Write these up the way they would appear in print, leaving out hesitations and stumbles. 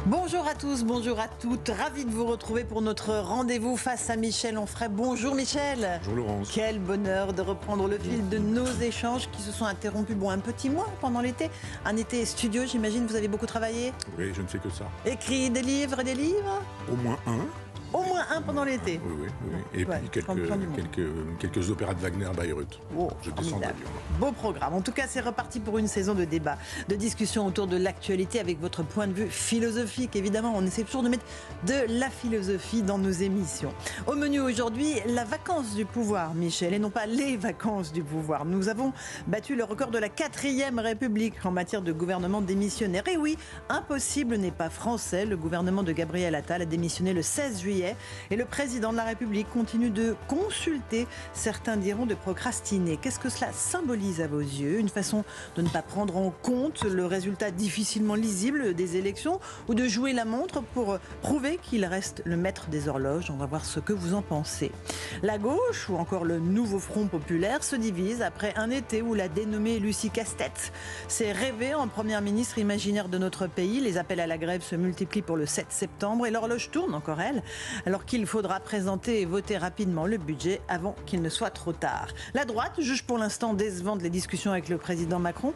Bonjour à tous, bonjour à toutes. Ravi de vous retrouver pour notre rendez-vous face à Michel Onfray. Bonjour Michel. Bonjour Laurence. Quel bonheur de reprendre le fil de nos échanges qui se sont interrompus un petit mois pendant l'été. Un été studio, j'imagine, vous avez beaucoup travaillé. Oui, je ne fais que ça. Écrit des livres et des livres. Au moins un. Au moins un pendant l'été. Oui. Et Ouais, puis quelques opéras de Wagner Bayreuth. Oh, Je descends formidable. d'avion. Beau programme. En tout cas, c'est reparti pour une saison de débat, de discussion autour de l'actualité avec votre point de vue philosophique. Évidemment, on essaie toujours de mettre de la philosophie dans nos émissions. Au menu aujourd'hui, la vacance du pouvoir, Michel, et non pas les vacances du pouvoir. Nous avons battu le record de la 4e République en matière de gouvernement démissionnaire. Et oui, impossible n'est pas français. Le gouvernement de Gabriel Attal a démissionné le 16 juillet. Et le président de la République continue de consulter, certains diront de procrastiner. Qu'est-ce que cela symbolise à vos yeux? Une façon de ne pas prendre en compte le résultat difficilement lisible des élections ou de jouer la montre pour prouver qu'il reste le maître des horloges? On va voir ce que vous en pensez. La gauche ou encore le nouveau Front populaire se divise après un été où la dénommée Lucie Casse-Tête s'est rêvée en première ministre imaginaire de notre pays. Les appels à la grève se multiplient pour le 7 septembre et l'horloge tourne, encore elle, alors qu'il faudra présenter et voter rapidement le budget avant qu'il ne soit trop tard. La droite juge pour l'instant décevantes les discussions avec le président Macron.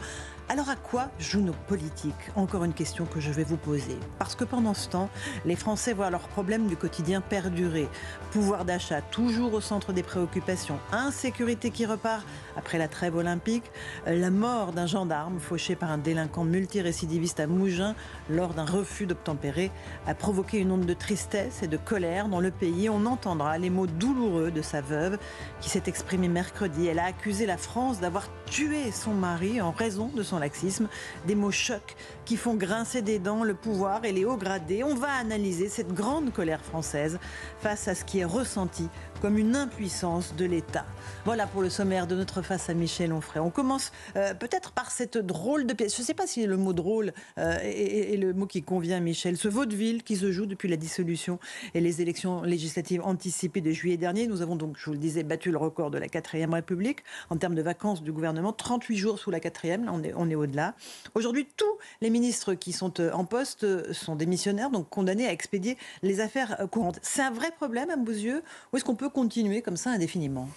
Alors à quoi jouent nos politiques? Encore une question que je vais vous poser. Parce que pendant ce temps, les Français voient leurs problèmes du quotidien perdurer. Pouvoir d'achat toujours au centre des préoccupations. Insécurité qui repart après la trêve olympique. La mort d'un gendarme fauché par un délinquant multirécidiviste à Mougins lors d'un refus d'obtempérer a provoqué une onde de tristesse et de colère dans le pays. On entendra les mots douloureux de sa veuve qui s'est exprimée mercredi. Elle a accusé la France d'avoir tué son mari en raison de son laxisme. Des mots chocs qui font grincer des dents le pouvoir et les hauts gradés. On va analyser cette grande colère française face à ce qui est ressenti comme une impuissance de l'État. Voilà pour le sommaire de notre face à Michel Onfray. On commence peut-être par cette drôle de pièce. Je ne sais pas si le mot drôle est le mot qui convient à Michel. Ce vaudeville qui se joue depuis la dissolution et les élections législatives anticipées de juillet dernier. Nous avons donc, je vous le disais, battu le record de la 4e République en termes de vacances du gouvernement. 38 jours sous la 4e, là on est au-delà. Aujourd'hui, tous les ministres qui sont en poste sont démissionnaires, donc condamnés à expédier les affaires courantes. C'est un vrai problème à vos yeux, ou est-ce qu'on peut continuer comme ça indéfiniment?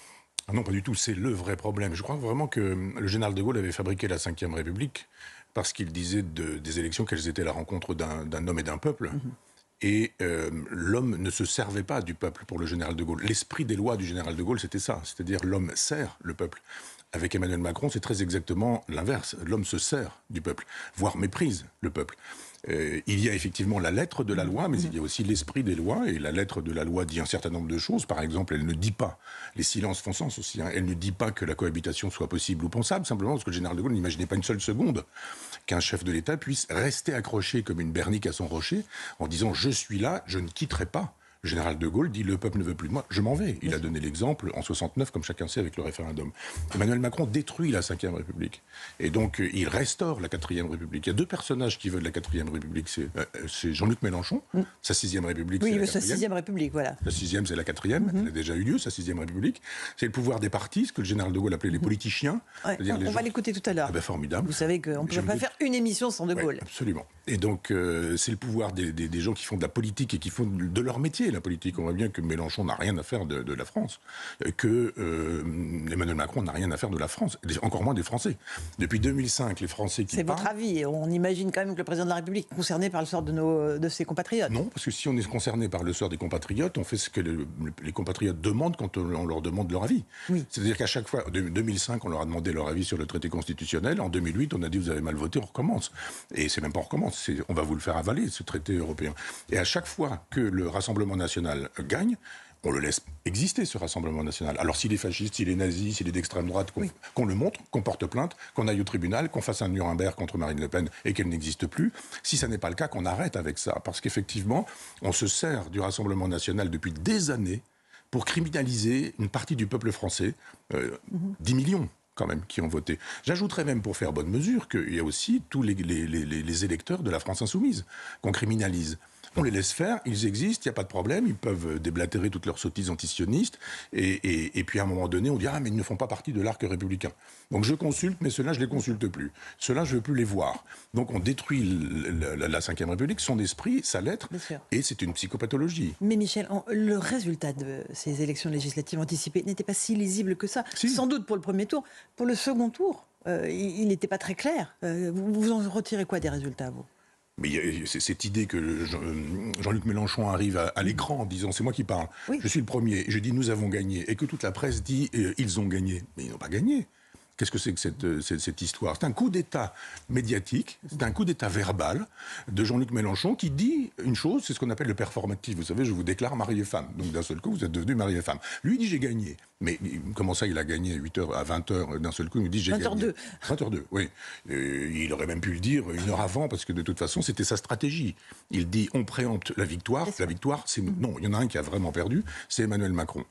Ah non, pas du tout. C'est le vrai problème. Je crois vraiment que le général de Gaulle avait fabriqué la 5e République parce qu'il disait des élections qu'elles étaient la rencontre d'un homme et d'un peuple. Et l'homme ne se servait pas du peuple pour le général de Gaulle. L'esprit des lois du général de Gaulle, c'était ça. C'est-à-dire l'homme sert le peuple. Avec Emmanuel Macron, c'est très exactement l'inverse. L'homme se sert du peuple, voire méprise le peuple. Il y a effectivement la lettre de la loi, mais il y a aussi l'esprit des lois. Et la lettre de la loi dit un certain nombre de choses. Par exemple, elle ne dit pas, les silences font sens aussi, elle ne dit pas que la cohabitation soit possible ou pensable, simplement parce que le général de Gaulle n'imaginait pas une seule seconde qu'un chef de l'État puisse rester accroché comme une bernique à son rocher en disant « je suis là, je ne quitterai pas ». Le général de Gaulle dit « le peuple ne veut plus de moi, je m'en vais ». Il a donné l'exemple en 69, comme chacun sait, avec le référendum. Emmanuel Macron détruit la 5e République. Et donc, il restaure la 4e République. Il y a deux personnages qui veulent la 4e République. C'est Jean-Luc Mélenchon, sa 6e République, Oui, c'est la 4e. sa 6e République, voilà. La 6e, c'est la 4e. Elle a déjà eu lieu, sa 6e République. C'est le pouvoir des partis, ce que le général de Gaulle appelait les politiciens. Ouais, on va l'écouter tout à l'heure. Ah ben, formidable. Vous savez qu'on ne peut pas faire une émission sans de Gaulle. Ouais, absolument. Et donc, c'est le pouvoir des gens qui font de la politique et qui font de leur métier, la politique. On voit bien que Mélenchon n'a rien à faire de la France, que Emmanuel Macron n'a rien à faire de la France, encore moins des Français. Depuis 2005, les Français qui C'est votre avis. On imagine quand même que le président de la République est concerné par le sort de ses compatriotes. Non, parce que si on est concerné par le sort des compatriotes, on fait ce que les compatriotes demandent quand on leur demande leur avis. Oui. C'est-à-dire qu'à chaque fois, en 2005, on leur a demandé leur avis sur le traité constitutionnel. En 2008, on a dit vous avez mal voté, on recommence. Et c'est même pas on recommence, on va vous le faire avaler, ce traité européen. Et à chaque fois que le Rassemblement national gagne, on le laisse exister, ce Rassemblement national. Alors s'il est fasciste, s'il est nazi, s'il est d'extrême droite, qu'on le montre, qu'on porte plainte, qu'on aille au tribunal, qu'on fasse un Nuremberg contre Marine Le Pen et qu'elle n'existe plus. Si ça n'est pas le cas, qu'on arrête avec ça. Parce qu'effectivement, on se sert du Rassemblement national depuis des années pour criminaliser une partie du peuple français, 10 millions. Quand même, qui ont voté. J'ajouterais même, pour faire bonne mesure, qu'il y a aussi tous les électeurs de la France insoumise qu'on criminalise. On les laisse faire, ils existent, il n'y a pas de problème, ils peuvent déblatérer toutes leurs sottises antisionistes, et puis à un moment donné, on dit « Ah, mais ils ne font pas partie de l'arc républicain ». Donc je consulte, mais ceux-là, je ne les consulte plus. Ceux-là, je ne veux plus les voir. Donc on détruit la Ve République, son esprit, sa lettre, et c'est une psychopathologie. Mais Michel, le résultat de ces élections législatives anticipées n'était pas si lisible que ça. Si. Sans doute pour le premier tour. Pour le second tour, il n'était pas très clair. Vous en retirez quoi des résultats, vous ? Mais c'est cette idée que Jean-Luc Mélenchon arrive à l'écran en disant « c'est moi qui parle, je suis le premier », je dis « nous avons gagné », et que toute la presse dit « ils ont gagné ». Mais ils n'ont pas gagné. Qu'est-ce que c'est que cette histoire ? C'est un coup d'État médiatique, c'est un coup d'État verbal de Jean-Luc Mélenchon qui dit une chose, c'est ce qu'on appelle le performatif. Vous savez, je vous déclare mari et femme. Donc d'un seul coup, vous êtes devenu mari et femme. Lui, il dit j'ai gagné. Mais comment ça, il a gagné 8h à 20h d'un seul coup, il nous dit j'ai gagné. 20h02. 20h02, oui. Il aurait même pu le dire une heure avant, parce que de toute façon, c'était sa stratégie. Il dit on préempte la victoire. La victoire, c'est nous. Non, il y en a un qui a vraiment perdu, c'est Emmanuel Macron.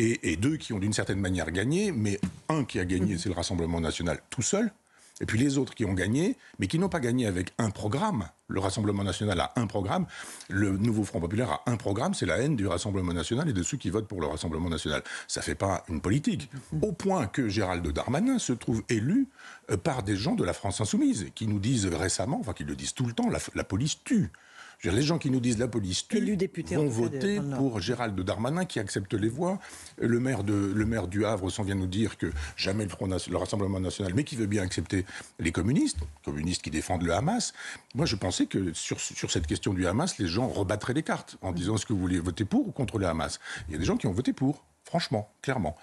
Et deux qui ont d'une certaine manière gagné, mais un qui a gagné, c'est le Rassemblement national tout seul. Et puis les autres qui ont gagné, mais qui n'ont pas gagné avec un programme. Le Rassemblement national a un programme, le Nouveau Front populaire a un programme, c'est la haine du Rassemblement national et de ceux qui votent pour le Rassemblement national. Ça ne fait pas une politique. Au point que Gérald Darmanin se trouve élu par des gens de la France insoumise, qui nous disent récemment, enfin qui le disent tout le temps, la police tue. Les gens qui nous disent la police tue vont voter pour Gérald Darmanin qui accepte les voix. Le maire du Havre s'en vient nous dire que jamais le Rassemblement national, mais qui veut bien accepter les communistes qui défendent le Hamas. Moi, je pensais que sur cette question du Hamas, les gens rebattraient les cartes en disant est-ce que vous voulez voter pour ou contre le Hamas ? Il y a des gens qui ont voté pour. Franchement, clairement.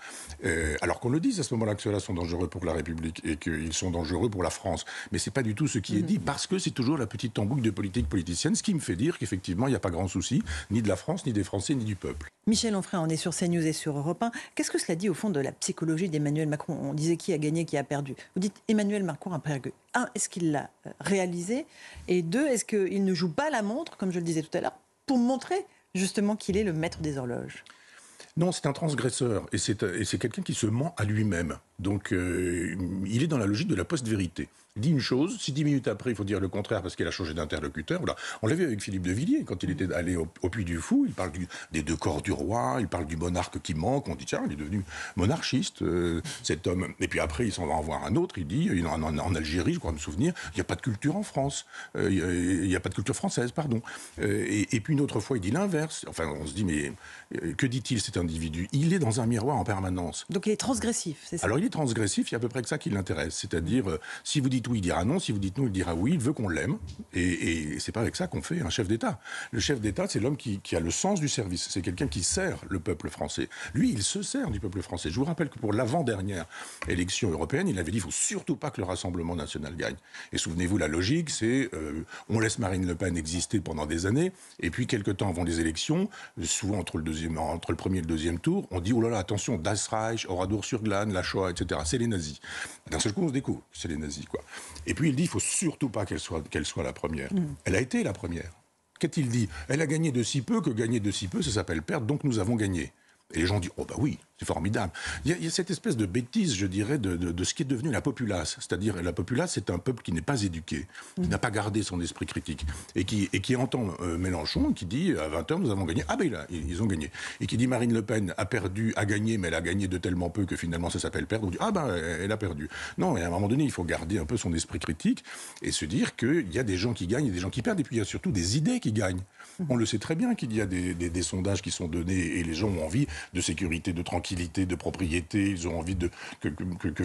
Alors qu'on le dise à ce moment-là que ceux-là sont dangereux pour la République et qu'ils sont dangereux pour la France. Mais ce n'est pas du tout ce qui est dit, parce que c'est toujours la petite tambouille de politique politicienne, ce qui me fait dire qu'effectivement, il n'y a pas grand souci, ni de la France, ni des Français, ni du peuple. Michel Onfray, on est sur CNews et sur Europe 1. Qu'est-ce que cela dit au fond de la psychologie d'Emmanuel Macron ? On disait qui a gagné, qui a perdu. Vous dites Emmanuel Macron a perdu. Un, est-ce qu'il l'a réalisé ? Et deux, est-ce qu'il ne joue pas la montre, comme je le disais tout à l'heure, pour montrer justement qu'il est le maître des horloges ? Non, c'est un transgresseur, et c'est quelqu'un qui se ment à lui-même. Donc, il est dans la logique de la post-vérité. Il dit une chose, si 10 minutes après, il faut dire le contraire parce qu'il a changé d'interlocuteur. Voilà. On l'a vu avec Philippe de Villiers, quand il était allé au Puy du Fou, il parle des deux corps du roi, il parle du monarque qui manque, on dit tiens, il est devenu monarchiste, cet homme. Et puis après, il s'en va en voir un autre, il dit, en Algérie, je crois me souvenir, il n'y a pas de culture en France, il n'y a pas de culture française, pardon. Et puis une autre fois, il dit l'inverse. Enfin, on se dit, mais que dit-il cet individu ? Il est dans un miroir en permanence. Donc il est transgressif, c'est ça ? Alors il est transgressif, il y a à peu près que ça qui l'intéresse. C'est-à-dire, si vous dites oui, il dira non. Si vous dites non, il dira oui. Il veut qu'on l'aime. Et c'est pas avec ça qu'on fait un chef d'État. Le chef d'État, c'est l'homme qui a le sens du service. C'est quelqu'un qui sert le peuple français. Lui, il se sert du peuple français. Je vous rappelle que pour l'avant-dernière élection européenne, il avait dit il faut surtout pas que le Rassemblement national gagne. Et souvenez-vous, la logique, c'est on laisse Marine Le Pen exister pendant des années. Et puis, quelque temps avant les élections, souvent entre le premier et le deuxième tour, on dit oh là là, attention, Das Reich, Oradour-sur-Glane, la Shoah, etc. C'est les nazis. D'un seul coup, on se découvre, c'est les nazis, quoi. Et puis il dit, il ne faut surtout pas qu'elle soit la première. Elle a été la première. Qu'a-t-il dit ? Elle a gagné de si peu que gagner de si peu, ça s'appelle perdre, donc nous avons gagné. Et les gens disent, oh bah oui, c'est formidable. Il y a cette espèce de bêtise, je dirais, de ce qui est devenu la populace. C'est-à-dire, la populace, c'est un peuple qui n'est pas éduqué, qui n'a pas gardé son esprit critique, et qui entend Mélenchon, qui dit, à 20h, nous avons gagné. Ah ben là, ils ont gagné. Et qui dit, Marine Le Pen a perdu, a gagné, mais elle a gagné de tellement peu que finalement, ça s'appelle perdre. On dit, ah ben, elle a perdu. Non, et à un moment donné, il faut garder un peu son esprit critique, et se dire qu'il y a des gens qui gagnent et des gens qui perdent, et puis il y a surtout des idées qui gagnent. On le sait très bien qu'il y a des sondages qui sont donnés, et les gens ont envie de sécurité, de tranquillité, de propriété. Ils ont envie que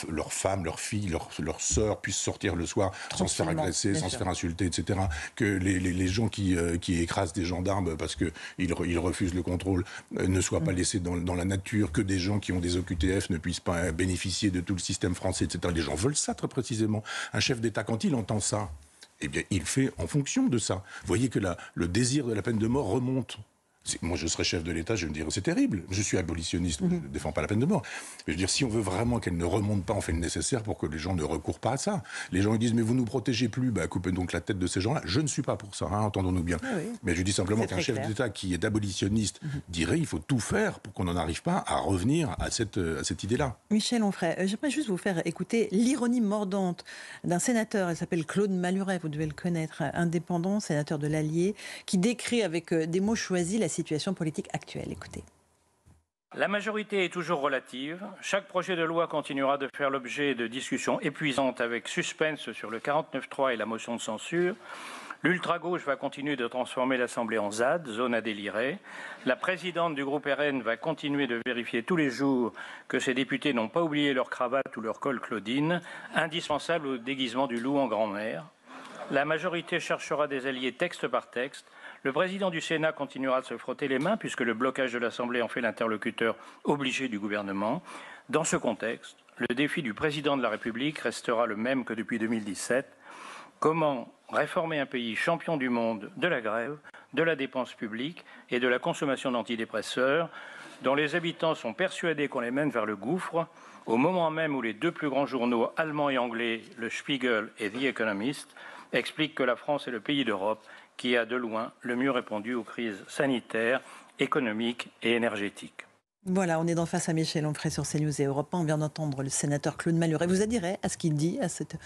leurs femmes, leurs filles, leurs sœurs puissent sortir le soir sans se faire agresser, sans se faire insulter, etc. Que les gens qui écrasent des gendarmes parce qu'ils refusent le contrôle ne soient pas laissés dans la nature, que des gens qui ont des OQTF ne puissent pas bénéficier de tout le système français, etc. Les gens veulent ça très précisément. Un chef d'État, quand il entend ça, eh bien, il fait en fonction de ça. Vous voyez que le désir de la peine de mort remonte. Moi, je serais chef de l'État, je me dirais, c'est terrible. Je suis abolitionniste, je ne défends pas la peine de mort. Mais je veux dire, si on veut vraiment qu'elle ne remonte pas, on fait le nécessaire pour que les gens ne recourent pas à ça. Les gens ils disent, mais vous ne nous protégez plus, coupez donc la tête de ces gens-là. Je ne suis pas pour ça, entendons-nous bien. Oui. Mais je dis simplement qu'un chef d'État qui est abolitionniste dirait, il faut tout faire pour qu'on n'en arrive pas à revenir à cette idée-là. Michel Onfray, j'aimerais juste vous faire écouter l'ironie mordante d'un sénateur, il s'appelle Claude Maluret, vous devez le connaître, indépendant, sénateur de l'Allier, qui décrit avec des mots choisis la situation politique actuelle. Écoutez. La majorité est toujours relative. Chaque projet de loi continuera de faire l'objet de discussions épuisantes avec suspense sur le 49.3 et la motion de censure. L'ultra-gauche va continuer de transformer l'Assemblée en ZAD, zone à délirer. La présidente du groupe RN va continuer de vérifier tous les jours que ses députés n'ont pas oublié leur cravate ou leur col Claudine, indispensable au déguisement du loup en grand-mère. La majorité cherchera des alliés texte par texte. Le président du Sénat continuera de se frotter les mains puisque le blocage de l'Assemblée en fait l'interlocuteur obligé du gouvernement. Dans ce contexte, le défi du président de la République restera le même que depuis 2017. Comment réformer un pays champion du monde de la grève, de la dépense publique et de la consommation d'antidépresseurs, dont les habitants sont persuadés qu'on les mène vers le gouffre, au moment même où les deux plus grands journaux allemands et anglais, le Spiegel et The Economist, expliquent que la France est le pays d'Europe qui a de loin le mieux répondu aux crises sanitaires, économiques et énergétiques. Voilà, on est face à Michel Onfray sur CNews et Europe 1. On vient d'entendre le sénateur Claude Maluret. Vous adhérez à ce qu'il dit, à cette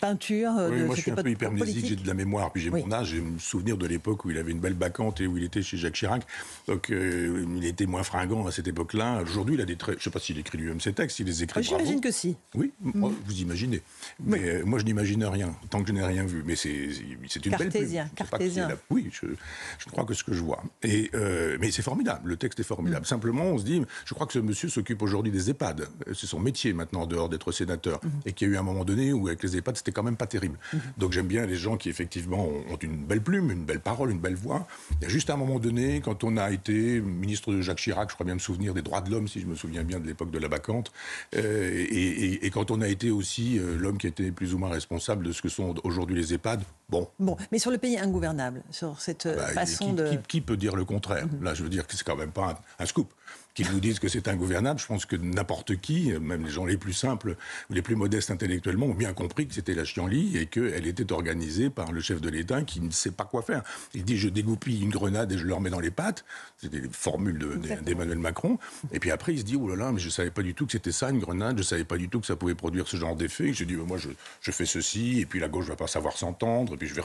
peinture de moi, je suis un peu hypermnésique, j'ai de la mémoire, puis j'ai mon âge. J'ai me souvenir de l'époque où il avait une belle bacchante et où il était chez Jacques Chirac. Donc, il était moins fringant à cette époque-là. Aujourd'hui, il a des traits. Je ne sais pas s'il écrit lui-même ses textes, il les écrit bravo. J'imagine que si. Oui, vous imaginez. Mais moi, je n'imagine rien, tant que je n'ai rien vu. Mais c'est une belle plume. Cartésien. Oui, je crois que ce que je vois. Mais c'est formidable, le texte est formidable. Simplement, on se dit, je crois que ce monsieur s'occupe aujourd'hui des EHPAD. C'est son métier maintenant, en dehors d'être sénateur. Et qu'il y a eu un moment donné où, avec les EHPAD, c'était quand même pas terrible. Donc j'aime bien les gens qui, effectivement, ont une belle plume, une belle parole, une belle voix. Il y a juste un moment donné, quand on a été ministre de Jacques Chirac, je crois bien me souvenir des droits de l'homme, si je me souviens bien de l'époque de la bacchante, et quand on a été aussi l'homme qui était plus ou moins responsable de ce que sont aujourd'hui les EHPAD, bon, mais sur le pays ingouvernable, sur cette façon qui peut dire le contraire? Là, je veux dire que c'est quand même pas un scoop. Qu'ils nous disent que c'est ingouvernable, je pense que n'importe qui, même les gens les plus simples ou les plus modestes intellectuellement, ont bien compris que c'était la chienlit et qu'elle était organisée par le chef de l'État qui ne sait pas quoi faire. Il dit « je dégoupille une grenade et je le remets dans les pattes ». C'était les formules d'Emmanuel Macron. Et puis après, il se dit « oh là là, mais je ne savais pas du tout que c'était ça, une grenade, je ne savais pas du tout que ça pouvait produire ce genre d'effet ». J'ai dit « moi, je fais ceci, et puis la gauche ne va pas savoir s'entendre, et puis je vais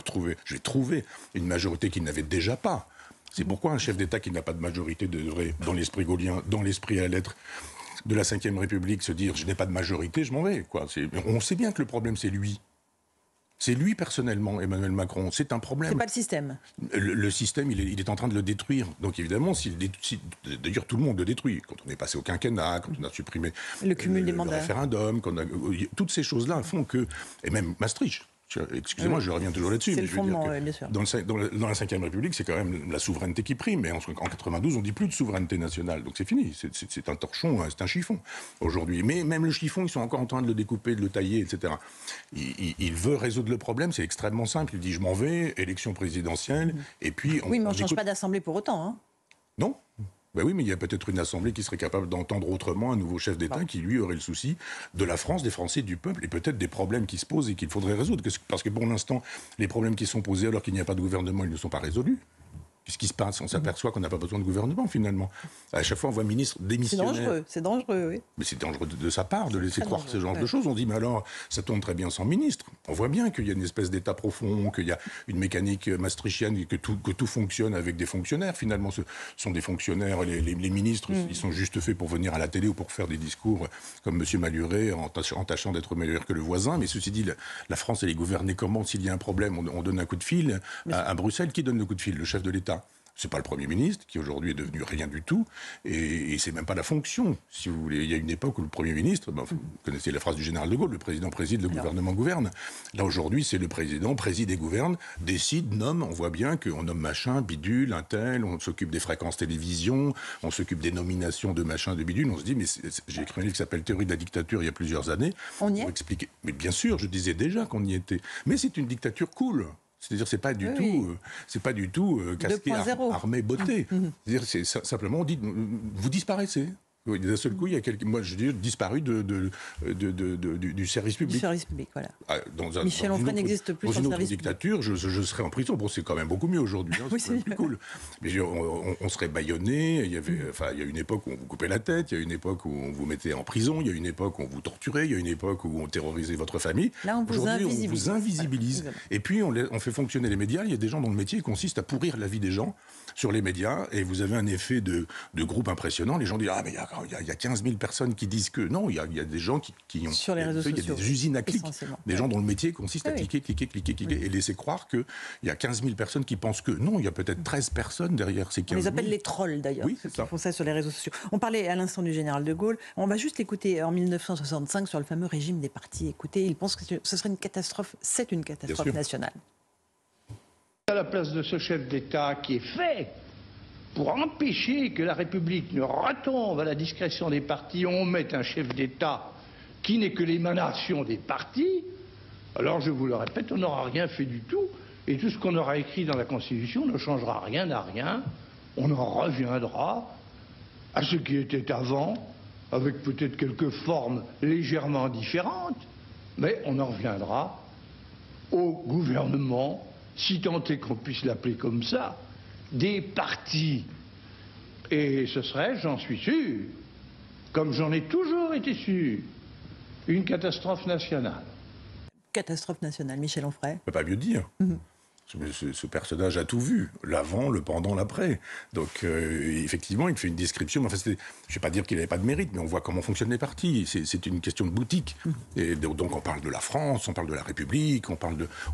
trouver une majorité qu'il n'avait déjà pas ». C'est pourquoi un chef d'État qui n'a pas de majorité devrait, dans l'esprit gaulien, dans l'esprit à la lettre de la Ve République, se dire « je n'ai pas de majorité, je m'en vais ». On sait bien que le problème, c'est lui. C'est lui, personnellement, Emmanuel Macron. C'est un problème. C'est pas le système. Le système, il est en train de le détruire. Donc évidemment, d'ailleurs, tout le monde le détruit. Quand on est passé au quinquennat, quand on a supprimé le cumul des mandats, le référendum, toutes ces choses-là font que... Et même Maastricht. Excusez-moi, je reviens toujours là-dessus. C'est le fondement, bien sûr. Dans la Ve République, c'est quand même la souveraineté qui prime. Mais en 92, on dit plus de souveraineté nationale. Donc c'est fini. C'est un torchon, c'est un chiffon aujourd'hui. Mais même le chiffon, ils sont encore en train de le découper, de le tailler, etc. Il veut résoudre le problème. C'est extrêmement simple. Il dit je m'en vais, élection présidentielle, et puis... Oui, mais on ne change pas d'assemblée pour autant. Hein. Non. Ben oui, mais il y a peut-être une assemblée qui serait capable d'entendre autrement un nouveau chef d'État qui, lui, aurait le souci de la France, des Français, du peuple, et peut-être des problèmes qui se posent et qu'il faudrait résoudre. Parce que pour l'instant, les problèmes qui sont posés alors qu'il n'y a pas de gouvernement, ils ne sont pas résolus. Qu'est-ce qui se passe? On s'aperçoit qu'on n'a pas besoin de gouvernement, finalement. À chaque fois, on voit un ministre démissionnaire. C'est dangereux, oui. Mais c'est dangereux de sa part de laisser croire ce genre de choses. On dit, mais alors, ça tourne très bien sans ministre. On voit bien qu'il y a une espèce d'état profond, qu'il y a une mécanique maastrichtienne, que tout fonctionne avec des fonctionnaires. Finalement, ce sont des fonctionnaires. Les ministres, ils sont juste faits pour venir à la télé ou pour faire des discours comme M. Maluret, en tâchant d'être meilleur que le voisin. Mais ceci dit, la France, elle est gouvernée comment? S'il y a un problème, on donne un coup de fil à Bruxelles. Qui donne le coup de fil? Le chef de l'État. C'est pas le Premier ministre, qui aujourd'hui est devenu rien du tout, et c'est même pas la fonction, si vous voulez. Il y a une époque où le Premier ministre, vous connaissez la phrase du général de Gaulle, le président préside, le gouvernement gouverne. Là, aujourd'hui, c'est le président préside et gouverne, décide, nomme, on voit bien qu'on nomme machin, bidule, un tel, on s'occupe des fréquences télévision, on s'occupe des nominations de machin, de bidule, on se dit, mais j'ai écrit un livre qui s'appelle Théorie de la dictature il y a plusieurs années. On y est ? Pour expliquer. Mais bien sûr, je disais déjà qu'on y était. Mais c'est une dictature cool. C'est-à-dire, c'est pas du tout casqué, armé, botté. C'est-à-dire, c'est simplement on dit, vous disparaissez. Oui, d'un seul coup, il y a moi, je dis, disparu du service public. Du service public, voilà. Michel Onfray n'existe plus dans une sans autre service dictature, public. je serais en prison. Bon, c'est quand même beaucoup mieux aujourd'hui. Hein, c'est plus cool. Mais on serait bâillonné. Il y a une époque où on vous coupait la tête. Il y a une époque où on vous mettait en prison. Il y a une époque où on vous torturait. Il y a une époque où on terrorisait votre famille. Là, aujourd'hui, on vous invisibilise. Voilà. Et puis, on fait fonctionner les médias. Il y a des gens dont le métier consiste à pourrir la vie des gens sur les médias. Et vous avez un effet de groupe impressionnant. Les gens disent, ah, mais il y a 15 000 personnes qui disent que non, il y a des gens qui ont... Sur les réseaux sociaux. Il y a des usines à clics, des gens dont le métier consiste à cliquer, et laisser croire qu'il y a 15 000 personnes qui pensent que non, il y a peut-être 13 personnes derrière ces 15 000. On les appelle les trolls d'ailleurs, ceux qui font ça sur les réseaux sociaux. On parlait à l'instant du général de Gaulle, on va juste l'écouter en 1965 sur le fameux régime des partis. Écoutez, il pense que ce serait une catastrophe, c'est une catastrophe nationale. À la place de ce chef d'État qui est fait pour empêcher que la République ne retombe à la discrétion des partis, on met un chef d'État qui n'est que l'émanation des partis, alors je vous le répète, on n'aura rien fait du tout, et tout ce qu'on aura écrit dans la Constitution ne changera rien à rien, on en reviendra à ce qui était avant, avec peut-être quelques formes légèrement différentes, mais on en reviendra au gouvernement, si tant est qu'on puisse l'appeler comme ça, des partis. Et ce serait, j'en suis sûr, comme j'en ai toujours été sûr, une catastrophe nationale. Catastrophe nationale, Michel Onfray. On ne peut pas mieux dire. Ce personnage a tout vu, l'avant, le pendant, l'après. Donc, effectivement, il fait une description. Enfin, je ne vais pas dire qu'il n'avait pas de mérite, mais on voit comment fonctionnent les partis. C'est une question de boutique. Et donc, on parle de la France, on parle de la République, on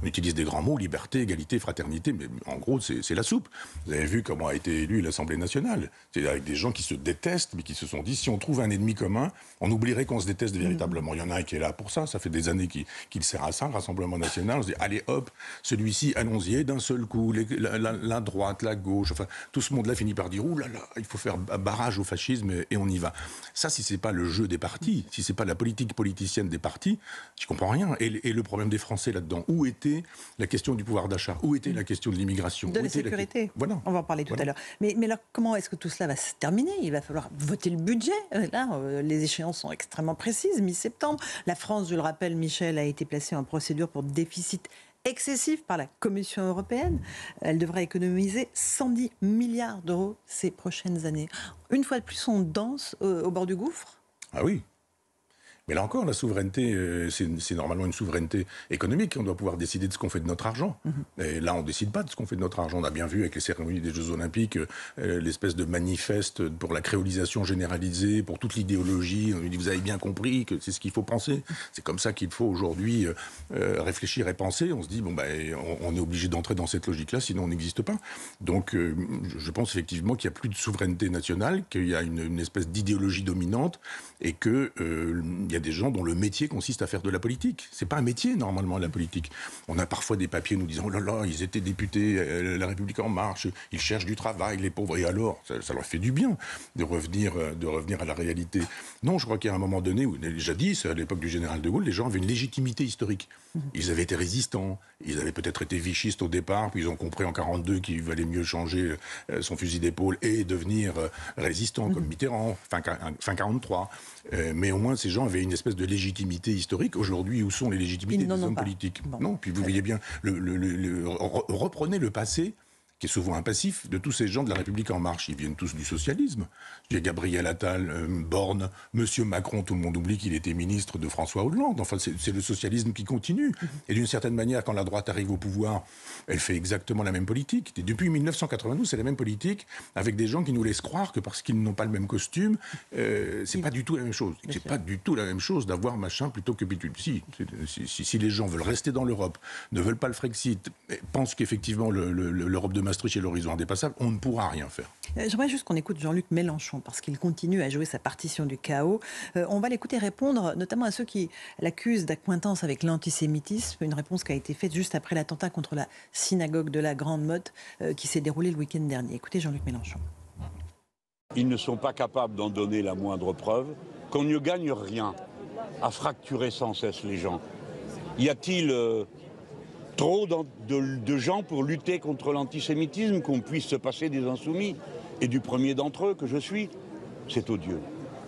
utilise des grands mots, liberté, égalité, fraternité, mais en gros, c'est la soupe. Vous avez vu comment a été élue l'Assemblée nationale. C'est avec des gens qui se détestent, mais qui se sont dit, si on trouve un ennemi commun, on oublierait qu'on se déteste véritablement. Il y en a un qui est là pour ça. Ça fait des années qu'il sert à ça, le Rassemblement national. On se dit, allez, hop, celui-ci, allons-y. Et d'un seul coup, la droite, la gauche, enfin, tout ce monde-là finit par dire « Ouh là là, il faut faire barrage au fascisme et on y va ». Ça, si ce n'est pas le jeu des partis, si ce n'est pas la politique politicienne des partis, je ne comprends rien. Et le problème des Français là-dedans, où était la question du pouvoir d'achat? Où était la question de l'immigration? De la sécurité. Voilà. On va en parler tout à l'heure. Mais alors, comment est-ce que tout cela va se terminer? Il va falloir voter le budget. Là, les échéances sont extrêmement précises. Mi-septembre, la France, je le rappelle, Michel, a été placée en procédure pour déficit excessif par la Commission européenne. Elle devrait économiser 110 milliards d'euros ces prochaines années. Une fois de plus, on danse au bord du gouffre. Ah oui. Mais là encore, la souveraineté, c'est normalement une souveraineté économique. On doit pouvoir décider de ce qu'on fait de notre argent. Et là, on ne décide pas de ce qu'on fait de notre argent. On a bien vu avec les cérémonies des Jeux Olympiques, l'espèce de manifeste pour la créolisation généralisée, pour toute l'idéologie. On dit, vous avez bien compris que c'est ce qu'il faut penser. C'est comme ça qu'il faut aujourd'hui réfléchir et penser. On se dit, bon, on est obligé d'entrer dans cette logique-là, sinon on n'existe pas. Donc, je pense effectivement qu'il n'y a plus de souveraineté nationale, qu'il y a une espèce d'idéologie dominante et qu'il y a des gens dont le métier consiste à faire de la politique. C'est pas un métier, normalement, la politique. On a parfois des papiers nous disant « Oh là là, ils étaient députés, La République En Marche, ils cherchent du travail, les pauvres. » Et alors, ça leur fait du bien de revenir à la réalité. Non, je crois qu'à un moment donné, jadis, à l'époque du général de Gaulle, les gens avaient une légitimité historique. Ils avaient été résistants, ils avaient peut-être été vichistes au départ, puis ils ont compris en 1942 qu'il valait mieux changer son fusil d'épaule et devenir résistant, comme Mitterrand, fin 1943. Mais au moins, ces gens avaient une espèce de légitimité historique. Aujourd'hui, où sont les légitimités des hommes politiques? Non, puis vous voyez bien, reprenez le passé, qui est souvent un passif, de tous ces gens de la République En Marche. Ils viennent tous du socialisme. Il y a Gabriel Attal, Borne, Monsieur Macron, tout le monde oublie qu'il était ministre de François Hollande. Enfin, c'est le socialisme qui continue. Et d'une certaine manière, quand la droite arrive au pouvoir, elle fait exactement la même politique. Et depuis 1992, c'est la même politique, avec des gens qui nous laissent croire que parce qu'ils n'ont pas le même costume, c'est pas du tout la même chose. C'est pas du tout la même chose d'avoir machin plutôt que bidule. Si les gens veulent rester dans l'Europe, ne veulent pas le Frexit, pensent qu'effectivement l'Europe de Maastricht est l'horizon indépassable, on ne pourra rien faire. J'aimerais juste qu'on écoute Jean-Luc Mélenchon, parce qu'il continue à jouer sa partition du chaos. On va l'écouter répondre notamment à ceux qui l'accusent d'accointance avec l'antisémitisme, une réponse qui a été faite juste après l'attentat contre la synagogue de la Grande Motte qui s'est déroulé le week-end dernier. Écoutez Jean-Luc Mélenchon. Ils ne sont pas capables d'en donner la moindre preuve, qu'on ne gagne rien à fracturer sans cesse les gens. Y a-t-il trop de gens pour lutter contre l'antisémitisme, qu'on puisse se passer des insoumis et du premier d'entre eux que je suis. C'est odieux.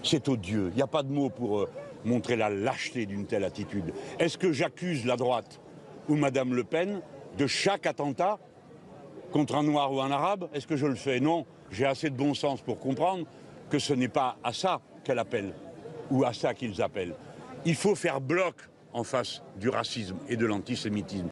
C'est odieux. Il n'y a pas de mots pour montrer la lâcheté d'une telle attitude. Est-ce que j'accuse la droite ou Madame Le Pen de chaque attentat contre un noir ou un arabe? Est-ce que je le fais? Non. J'ai assez de bon sens pour comprendre que ce n'est pas à ça qu'elle appelle, ou à ça qu'ils appellent. Il faut faire bloc en face du racisme et de l'antisémitisme.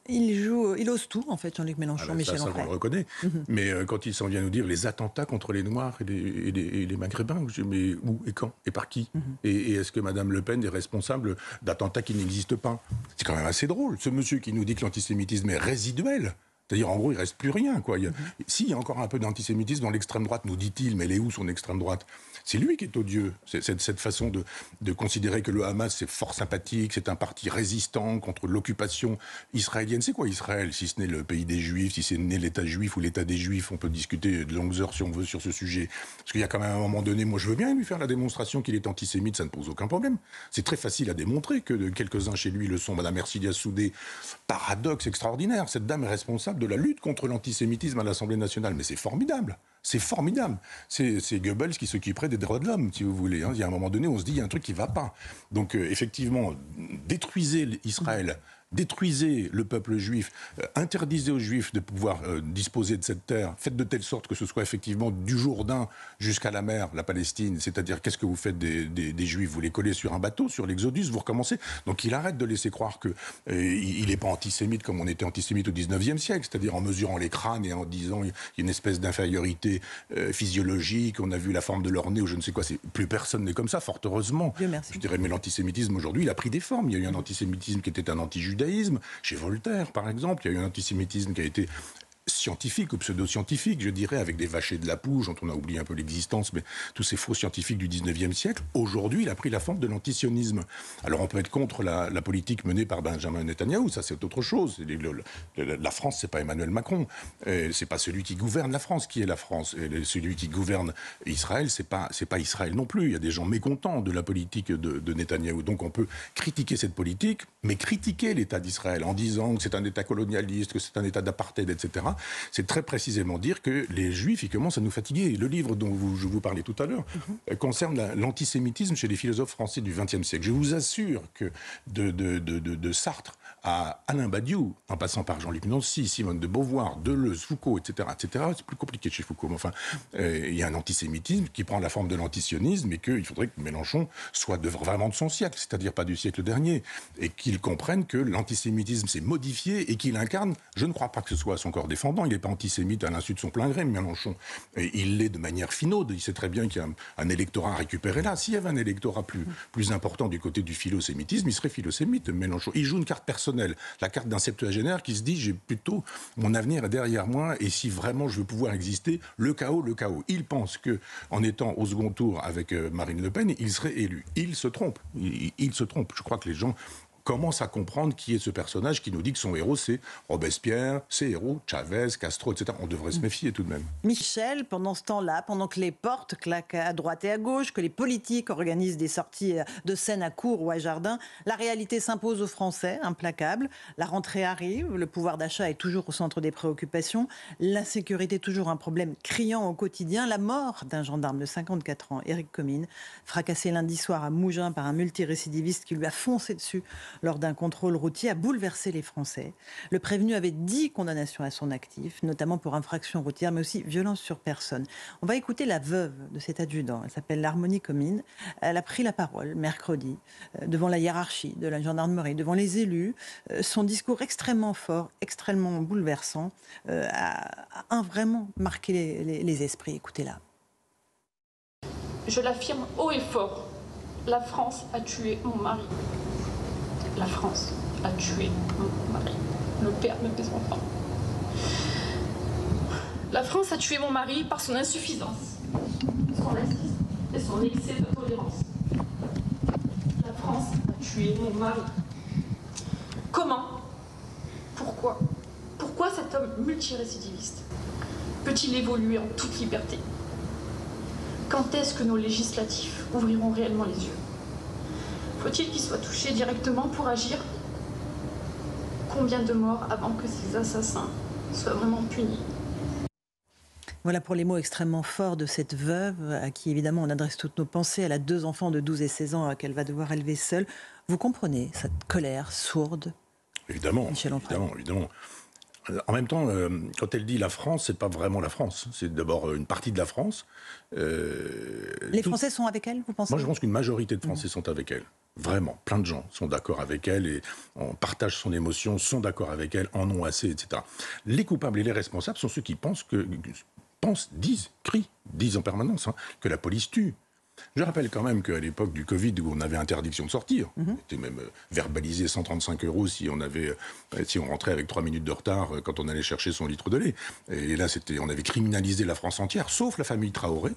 Il ose tout, en fait, Jean-Luc Mélenchon, Michel Onfray. Ça, on le reconnaît. Mais quand il s'en vient nous dire les attentats contre les Noirs et les Maghrébins, mais où et quand et par qui? Et est-ce que Mme Le Pen est responsable d'attentats qui n'existent pas? C'est quand même assez drôle. Ce monsieur qui nous dit que l'antisémitisme est résiduel. C'est-à-dire, en gros, il ne reste plus rien, quoi. S'il y a encore un peu d'antisémitisme dans l'extrême droite, nous dit-il, mais elle est où son extrême droite? C'est lui qui est odieux. Cette façon de considérer que le Hamas, c'est fort sympathique, c'est un parti résistant contre l'occupation israélienne. C'est quoi Israël, si ce n'est le pays des Juifs, si c'est né l'État juif ou l'État des Juifs? On peut discuter de longues heures, si on veut, sur ce sujet. Parce qu'il y a quand même un moment donné, moi je veux bien lui faire la démonstration qu'il est antisémite, ça ne pose aucun problème. C'est très facile à démontrer que quelques-uns chez lui le sont. Madame Ercilia Soudé, paradoxe extraordinaire. Cette dame est responsable de la lutte contre l'antisémitisme à l'Assemblée nationale. Mais c'est formidable. C'est formidable. C'est Goebbels qui s'occuperait des droits de l'homme, si vous voulez. Il y a un moment donné, on se dit, il y a un truc qui ne va pas. Donc, effectivement, détruisez Israël, détruisez le peuple juif, interdisez aux juifs de pouvoir disposer de cette terre, faites de telle sorte que ce soit effectivement du Jourdain jusqu'à la mer, la Palestine, c'est-à-dire qu'est-ce que vous faites des juifs? Vous les collez sur un bateau, sur l'Exodus, vous recommencez. Donc il arrête de laisser croire qu'il n'est pas antisémite comme on était antisémite au 19e siècle, c'est-à-dire en mesurant les crânes et en disant qu'il y a une espèce d'infériorité physiologique, on a vu la forme de leur nez ou je ne sais quoi, plus personne n'est comme ça, fort heureusement. Dieu merci. Je dirais, mais l'antisémitisme aujourd'hui, il a pris des formes. Il y a eu un antisémitisme qui était un anti-judaïsme, chez Voltaire par exemple, il y a eu un antisémitisme qui a été scientifique ou pseudo-scientifique, je dirais, avec des vachers de la Pouge, dont on a oublié un peu l'existence, mais tous ces faux scientifiques du 19e siècle, aujourd'hui, il a pris la forme de l'antisionisme. Alors on peut être contre la politique menée par Benjamin Netanyahou, ça c'est autre chose. La France, c'est pas Emmanuel Macron, c'est pas celui qui gouverne la France qui est la France. Et celui qui gouverne Israël, c'est pas Israël non plus. Il y a des gens mécontents de la politique de Netanyahou. Donc on peut critiquer cette politique, mais critiquer l'État d'Israël en disant que c'est un État colonialiste, que c'est un État d'apartheid, etc., c'est très précisément dire que les Juifs, ils commencent à nous fatiguer. Le livre dont je vous parlais tout à l'heure concerne l'antisémitisme chez les philosophes français du XXe siècle. Je vous assure que de Sartre à Alain Badiou, en passant par Jean-Luc Nancy, Simone de Beauvoir, Deleuze, Foucault, etc., c'est plus compliqué chez Foucault, mais enfin, il y a un antisémitisme qui prend la forme de l'antisionisme et qu'il faudrait que Mélenchon soit vraiment de son siècle, c'est-à-dire pas du siècle dernier, et qu'il comprenne que l'antisémitisme s'est modifié et qu'il incarne, je ne crois pas que ce soit à son corps défendant, il n'est pas antisémite à l'insu de son plein gré, Mélenchon. Et il l'est de manière finaude, il sait très bien qu'il y a un électorat à récupérer là. S'il y avait un électorat plus important du côté du philosémitisme, il serait philosémite, Mélenchon. Il joue une carte personnelle, la carte d'un septuagénaire qui se dit, j'ai plutôt, mon avenir est derrière moi, et si vraiment je veux pouvoir exister, le chaos. Il pense qu'en étant au second tour avec Marine Le Pen, il serait élu. Il se trompe. Il se trompe. Je crois que les gens commence à comprendre qui est ce personnage qui nous dit que son héros, c'est Robespierre, ses héros, Chavez, Castro, etc. On devrait se méfier tout de même. Michel, pendant ce temps-là, pendant que les portes claquent à droite et à gauche, que les politiques organisent des sorties de scène à Cour ou à Jardin, la réalité s'impose aux Français, implacable. La rentrée arrive, le pouvoir d'achat est toujours au centre des préoccupations, l'insécurité toujours un problème criant au quotidien, la mort d'un gendarme de 54 ans, Éric Comines, fracassé lundi soir à Mougins par un multirécidiviste qui lui a foncé dessus lors d'un contrôle routier, a bouleversé les Français. Le prévenu avait 10 condamnations à son actif, notamment pour infraction routière, mais aussi violence sur personne. On va écouter la veuve de cet adjudant. Elle s'appelle Harmonie Comines. Elle a pris la parole mercredi devant la hiérarchie de la gendarmerie, devant les élus. Son discours extrêmement fort, extrêmement bouleversant, a vraiment marqué les esprits. Écoutez-la. Je l'affirme haut et fort, la France a tué mon mari. La France a tué mon mari, le père de mes enfants. La France a tué mon mari par son insuffisance, son racisme et son excès de tolérance. La France a tué mon mari. Comment? Pourquoi? Pourquoi cet homme multirécidiviste peut-il évoluer en toute liberté? Quand est-ce que nos législatifs ouvriront réellement les yeux? Faut-il qu'il soit touché directement pour agir? combien de morts avant que ces assassins soient vraiment punis? Voilà pour les mots extrêmement forts de cette veuve, à qui évidemment on adresse toutes nos pensées. Elle a 2 enfants de 12 et 16 ans qu'elle va devoir élever seule. Vous comprenez cette colère sourde? Évidemment, Michel Onfray. évidemment. En même temps, quand elle dit la France, c'est pas vraiment la France. C'est d'abord une partie de la France. Les Français sont avec elle, vous pensez? Moi, je pense qu'une majorité de Français sont avec elle. Vraiment, plein de gens sont d'accord avec elle et on partage son émotion, sont d'accord avec elle, en ont assez, etc. Les coupables et les responsables sont ceux qui disent en permanence que la police tue. Je rappelle quand même qu'à l'époque du Covid, où on avait interdiction de sortir, on était même verbalisé 135 € si on rentrait avec 3 minutes de retard quand on allait chercher son litre de lait. Et là, on avait criminalisé la France entière, sauf la famille Traoré,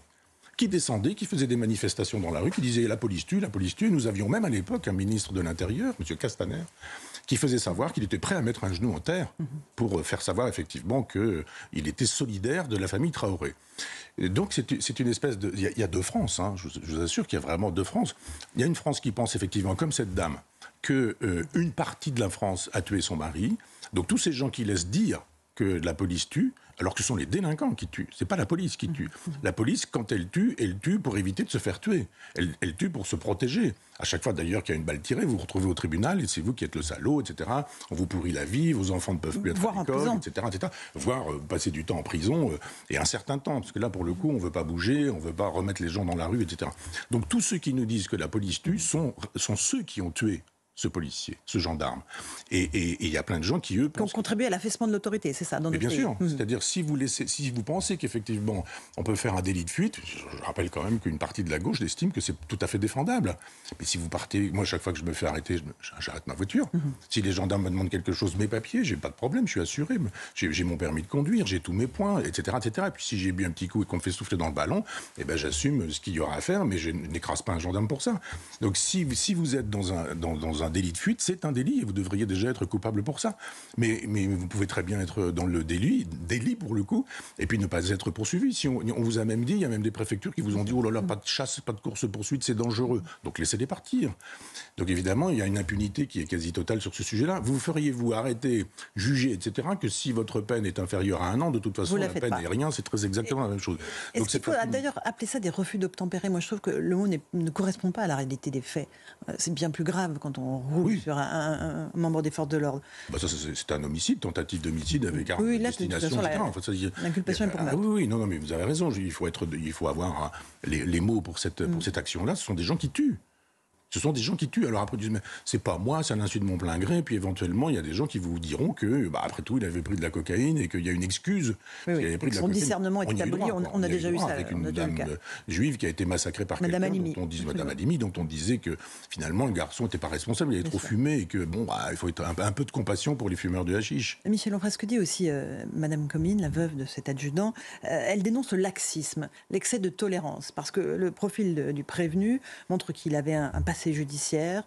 qui descendait, qui faisait des manifestations dans la rue, qui disait la police tue, la police tue. Nous avions même à l'époque un ministre de l'Intérieur, M. Castaner, qui faisait savoir qu'il était prêt à mettre un genou en terre pour faire savoir effectivement qu'il était solidaire de la famille Traoré. Et donc c'est une espèce de... Il y a 2 France, je vous assure qu'il y a vraiment 2 France. Il y a une France qui pense effectivement, comme cette dame, qu'une partie de la France a tué son mari. Donc tous ces gens qui laissent dire que la police tue, alors que ce sont les délinquants qui tuent. C'est pas la police qui tue. La police, quand elle tue pour éviter de se faire tuer. Elle tue pour se protéger. À chaque fois, d'ailleurs, qu'il y a une balle tirée, vous vous retrouvez au tribunal et c'est vous qui êtes le salaud, etc. On vous pourrit la vie, vos enfants ne peuvent plus être à l'école, etc. Voire passer du temps en prison et un certain temps. Parce que là, pour le coup, on ne veut pas bouger, on ne veut pas remettre les gens dans la rue, etc. Donc tous ceux qui nous disent que la police tue sont ceux qui ont tué ce policier, ce gendarme. Et il y a plein de gens qui, eux, pensent... contribuent à l'affaissement de l'autorité, c'est ça, dans notre pays. Bien sûr. C'est-à-dire, si vous pensez qu'effectivement, on peut faire un délit de fuite, je rappelle quand même qu'une partie de la gauche estime que c'est tout à fait défendable. Mais si vous partez... Moi, chaque fois que je me fais arrêter, j'arrête ma voiture. Si les gendarmes me demandent quelque chose, mes papiers, j'ai pas de problème, je suis assuré. J'ai mon permis de conduire, j'ai tous mes points, etc., etc. Et puis si j'ai bu un petit coup et qu'on me fait souffler dans le ballon, j'assume ce qu'il y aura à faire, mais je n'écrase pas un gendarme pour ça. Donc si vous êtes dans un délit de fuite, c'est un délit et vous devriez déjà être coupable pour ça. Mais vous pouvez très bien être dans le délit pour le coup, et puis ne pas être poursuivi. Si on vous a même dit, il y a même des préfectures qui vous ont dit oh là là, pas de chasse, pas de course-poursuite, c'est dangereux. Donc laissez-les partir. Donc évidemment, il y a une impunité qui est quasi totale sur ce sujet-là. Vous feriez-vous arrêter, juger, etc., que si votre peine est inférieure à 1 an, de toute façon, la peine n'est rien, c'est très exactement la même chose. Est-ce qu'il faut d'ailleurs appeler ça des refus d'obtempérer? Moi, je trouve que le mot ne correspond pas à la réalité des faits. C'est bien plus grave quand on roule sur un membre des forces de l'ordre. Ça, c'est un homicide, tentative d'homicide avec arme de destination, etc. L'inculpation est pour moi. Oui, non, mais vous avez raison. Il faut avoir les mots pour cette action-là. Ce sont des gens qui tuent. Ce sont des gens qui tuent. Alors après, ils disent, mais c'est pas moi, c'est à l'insu de mon plein gré. Puis éventuellement, il y a des gens qui vous diront que, après tout, il avait pris de la cocaïne et qu'il y a une excuse. Son discernement est aboli. On a déjà eu ça. Avec une dame juive qui a été massacrée par quelqu'un, Madame Halimi, dont on disait que finalement, le garçon n'était pas responsable, il avait trop fumé et que, il faut être un peu de compassion pour les fumeurs de hashish. Michel Onfray, ce que dit aussi Madame Comines, la veuve de cet adjudant, elle dénonce le laxisme, l'excès de tolérance, parce que le profil du prévenu montre qu'il avait un passé judiciaire,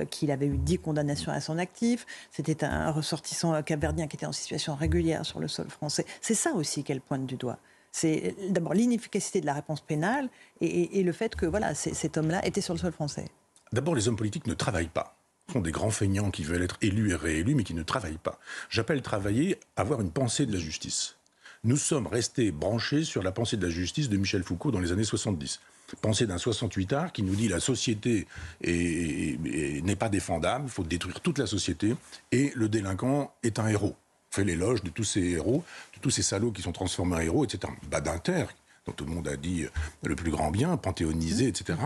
qu'il avait eu 10 condamnations à son actif. C'était un ressortissant capverdien qui était en situation régulière sur le sol français. C'est ça aussi qu'elle pointe du doigt. C'est d'abord l'inefficacité de la réponse pénale et le fait que cet homme-là était sur le sol français. D'abord, les hommes politiques ne travaillent pas. Ce sont des grands feignants qui veulent être élus et réélus, mais qui ne travaillent pas. J'appelle travailler, avoir une pensée de la justice. Nous sommes restés branchés sur la pensée de la justice de Michel Foucault dans les années 70. Pensée d'un 68ard qui nous dit la société n'est pas défendable, il faut détruire toute la société, et le délinquant est un héros. On fait l'éloge de tous ces héros, de tous ces salauds qui sont transformés en héros, etc. Badinter, dont tout le monde a dit le plus grand bien, panthéonisé, etc.,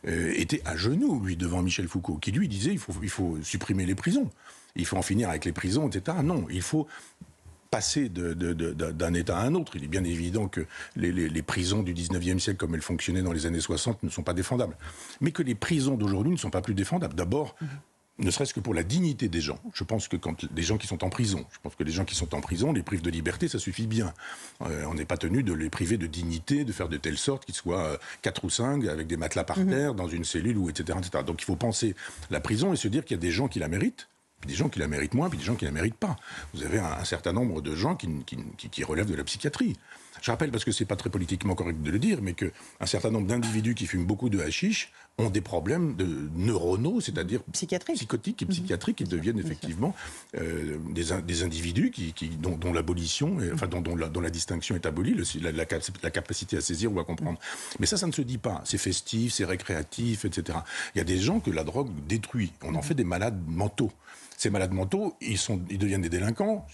était à genoux, lui, devant Michel Foucault, qui lui disait il faut supprimer les prisons, il faut en finir avec les prisons, etc. Non, il faut passer d'un État à un autre. Il est bien évident que les prisons du 19e siècle, comme elles fonctionnaient dans les années 60, ne sont pas défendables. Mais que les prisons d'aujourd'hui ne sont pas plus défendables. D'abord, ne serait-ce que pour la dignité des gens. Je pense que des gens qui sont en prison, les privent de liberté, ça suffit bien. On n'est pas tenu de les priver de dignité, de faire de telle sorte qu'ils soient 4 ou 5 avec des matelas par terre, dans une cellule, etc., etc. Donc il faut penser la prison et se dire qu'il y a des gens qui la méritent, Des gens qui la méritent moins, puis des gens qui la méritent pas. Vous avez un certain nombre de gens qui relèvent de la psychiatrie. Je rappelle, parce que c'est pas très politiquement correct de le dire, mais qu'un certain nombre d'individus qui fument beaucoup de hashish ont des problèmes neuronaux, c'est-à-dire psychotiques et psychiatriques, qui deviennent effectivement des individus dont l'abolition, enfin dont la distinction est abolie, la capacité à saisir ou à comprendre. Mais ça ne se dit pas. C'est festif, c'est récréatif, etc. Il y a des gens que la drogue détruit. On en fait des malades mentaux. Ces malades mentaux, ils deviennent des délinquants.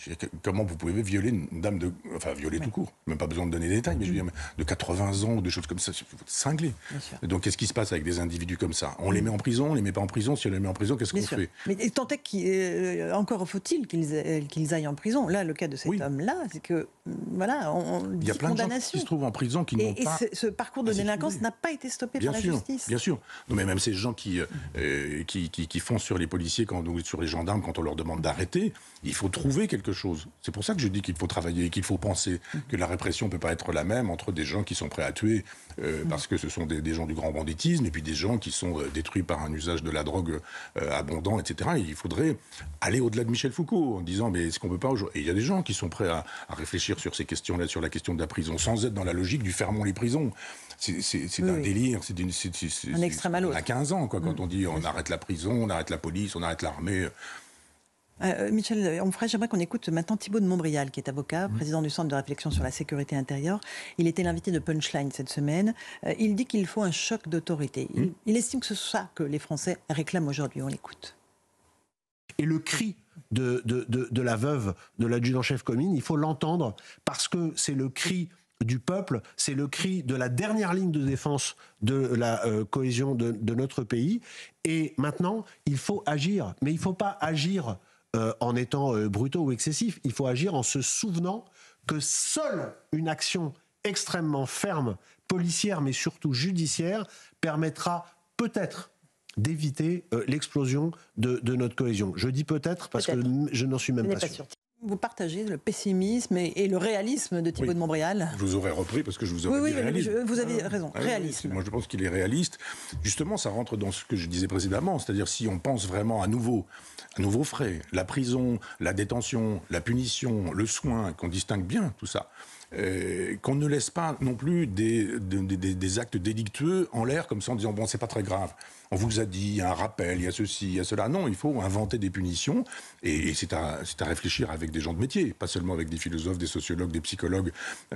Comment vous pouvez violer une dame violer tout court, même pas besoin de donner des détails, mais je veux dire, de 80 ans ou des choses comme ça, c'est cinglé. Donc qu'est-ce qui se passe avec des individus comme ça? On les met en prison, on les met pas en prison. Si on les met en prison, qu'est-ce qu'on fait? Mais tant est encore faut-il qu'ils aillent en prison. Là, le cas de cet homme-là, c'est que voilà, il y a plein de gens qui se trouvent en prison qui n'ont pas. Et ce parcours de délinquance n'a pas été stoppé par la justice. Bien sûr. Non, mais même ces gens qui foncent sur les policiers ou sur les gendarmes quand on leur demande d'arrêter, il faut trouver quelque chose. C'est pour ça que je dis qu'il faut travailler, qu'il faut penser que la répression ne peut pas être la même entre des gens qui sont prêts à tuer parce que ce sont des gens du grand banditisme et puis des gens qui sont détruits par un usage de la drogue abondant, etc. Et il faudrait aller au-delà de Michel Foucault en disant mais est-ce qu'on ne peut pas aujourd'hui... Et il y a des gens qui sont prêts à réfléchir sur ces questions-là, sur la question de la prison, sans être dans la logique du fermons les prisons. C'est un délire, c'est un extrême à l'autre. On a 15 ans, quoi, quand on dit on arrête la prison, on arrête la police, on arrête l'armée. Michel Onfray, j'aimerais qu'on écoute maintenant Thibault de Montbrial, qui est avocat, président du Centre de réflexion sur la sécurité intérieure. Il était l'invité de Punchline cette semaine. Il dit qu'il faut un choc d'autorité. Il estime que c'est ça que les Français réclament aujourd'hui. On l'écoute. Et le cri de la veuve de l'adjudant-chef Comines, il faut l'entendre parce que c'est le cri du peuple, c'est le cri de la dernière ligne de défense de la cohésion de notre pays. Et maintenant, il faut agir. Mais il ne faut pas agir en étant brutaux ou excessifs. Il faut agir en se souvenant que seule une action extrêmement ferme, policière, mais surtout judiciaire, permettra peut-être d'éviter l'explosion de notre cohésion. Je dis peut-être parce que je n'en suis même pas sûr. Vous partagez le pessimisme et le réalisme de Thibault de Montbrial. Je vous aurais repris parce que je vous aurais dit réaliste. Vous avez raison, réalisme. Moi je pense qu'il est réaliste. Justement, ça rentre dans ce que je disais précédemment, c'est-à-dire si on pense vraiment à nouveau frais, la prison, la détention, la punition, le soin, qu'on distingue bien tout ça, qu'on ne laisse pas non plus des actes délictueux en l'air comme ça en disant bon c'est pas très grave. On vous a dit, il y a un rappel, il y a ceci, il y a cela. Non, il faut inventer des punitions et c'est à réfléchir avec des gens de métier, pas seulement avec des philosophes, des sociologues, des psychologues,